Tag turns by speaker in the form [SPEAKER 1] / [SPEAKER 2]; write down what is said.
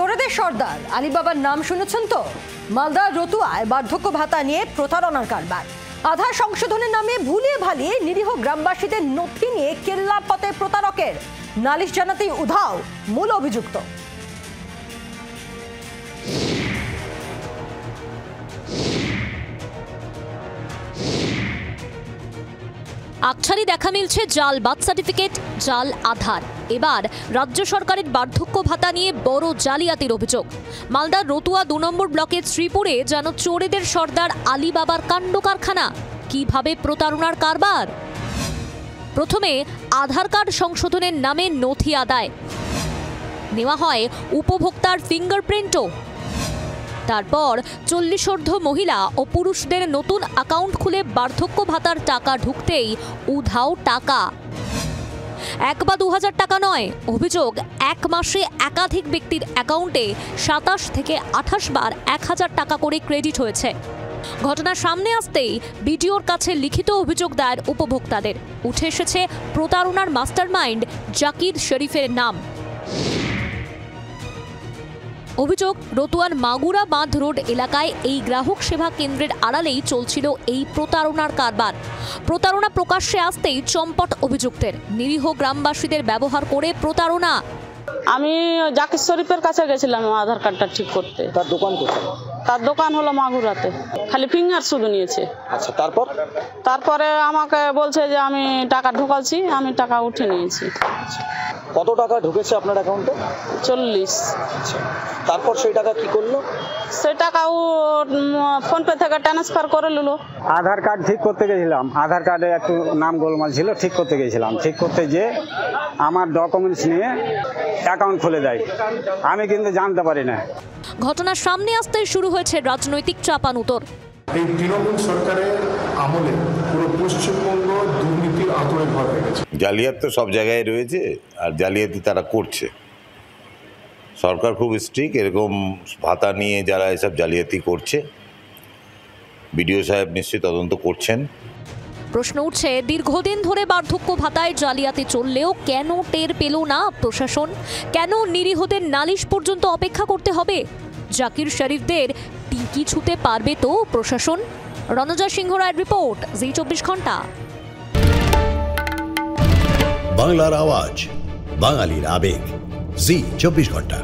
[SPEAKER 1] চোরেদের সর্দার আলিবাবার নাম শুনেছেন তো? মালদার রতুয়ায় বার্ধক্য ভাতা নিয়ে প্রতারণার কারবার। আধার সংশোধনের নামে ভুলিয়ে ভালিয়ে নিরীহ গ্রামবাসীদের নথি নিয়ে কেল্লাপথে প্রতারকের নালিশ জানাতেই উধাও মূল অভিযুক্ত।
[SPEAKER 2] আকছারি দেখা মিলছে জাল বার্থ সার্টিফিকেট, জাল আধার। এবার রাজ্য সরকারের বার্ধক্য ভাতা নিয়ে বড় জালিয়াতির অভিযোগ। মালদার রতুয়া 2 নম্বর ব্লকের শ্রীপুরে যেন চোরেদের সর্দার আলিবাবার কাণ্ড কারখানা। কিভাবে প্রতারণার কারবার? প্রথমে আধার কার্ড সংশোধনের নামে নথি আদায়, নেওয়া হয় উপভোক্তার ফিঙ্গারপ্রিন্টও। তারপর 40ঊর্ধ্ব মহিলা ও পুরুষদের নতুন অ্যাকাউন্ট খুলে বার্ধক্য ভাতার টাকা ঢুকতেই উধাও টাকা। 1 বা 2000 টাকা নয়, অভিযোগ 1 মাসে একাধিক ব্যক্তির অ্যাকাউন্টে 27 থেকে 28 বার 1000 টাকা করে ক্রেডিট হয়েছে। ঘটনার সামনে আসতেই বিডিওর কাছে লিখিত অভিযোগ দায়ের উপভোক্তাদের। উঠে এসেছে প্রতারণার মাস্টারমাইন্ড জাকির শরীফের নাম। অভিযোগ, রতুয়ার মাগুরা বাঁধ রোড এলাকায় এই গ্রাহক সেবা কেন্দ্রের আড়ালেই চলছিল এই প্রতারণার কারবার। প্রতারণা প্রকাশ্যে আসতেই চম্পট অভিযুক্তের। নিরীহ গ্রামবাসীদের ব্যবহার করে প্রতারণা।
[SPEAKER 3] আমি জাকির শরীফের কাছে গেছিলাম আধার কার্ডটা ঠিক করতে।
[SPEAKER 4] তার দোকান কোথায়?
[SPEAKER 3] তার দোকান হলো মাগুরাতে। খালি ফিঙ্গার শুধু নিয়েছে।
[SPEAKER 4] আচ্ছা,
[SPEAKER 3] তারপরে আমাকে বলছে যে আমি টাকা ঢোকাচ্ছি, আমি টাকা উঠে নিয়েছি।
[SPEAKER 4] কত টাকা ঢুকেছে আপনার অ্যাকাউন্টে?
[SPEAKER 3] 40।
[SPEAKER 4] আচ্ছা, তারপর সেই টাকা কি করলো?
[SPEAKER 3] সেই টাকা ও ফোনপে থেকে ট্রান্সফার করে নিল।
[SPEAKER 5] আধার কার্ড ঠিক করতে গেছিলাম, আধার কার্ডে একটু নাম গোলমাল ছিল, ঠিক করতে গেছিলাম। ঠিক করতে যে আমার ডকুমেন্টস নিয়ে অ্যাকাউন্ট খুলে দেয়, আমি কিন্তু জানতে পারি না।
[SPEAKER 2] ঘটনার সামনে আসতেই শুরু হয়েছে রাজনৈতিক চাপানুতর।
[SPEAKER 6] এই তৃণমূল সরকারের আমলে পুরো পশ্চিমবঙ্গ দুর্নীতির আতরে ভর পেয়েছে।
[SPEAKER 7] জালিয়াত তো সব জায়গায় রয়েছে, আর জালিয়াতি তারা করছে। সরকার খুব স্ট্রিক্ট। এরকম ভাতা নিয়ে যারা এসব জালিয়াতি করছে, বিডিও সাহেব নিশ্চয়ই তদন্ত করছেন।
[SPEAKER 2] প্রশ্ন উঠছে, দীর্ঘদিন ধরে বার্ধক্য ভাতায় জালিয়াতি চললেও কেন টের পেল না প্রশাসন? কেন নিরীহদের নালিশ পর্যন্ত অপেক্ষা করতে হবে? জাকির শরীফদের টিকি ছুতে পারবে তো প্রশাসন? রণজা সিংহ রায়ের রিপোর্ট, জি 24 ঘন্টা।
[SPEAKER 8] বাংলার আওয়াজ, বাঙালির আবেগ, জি 24 ঘন্টা।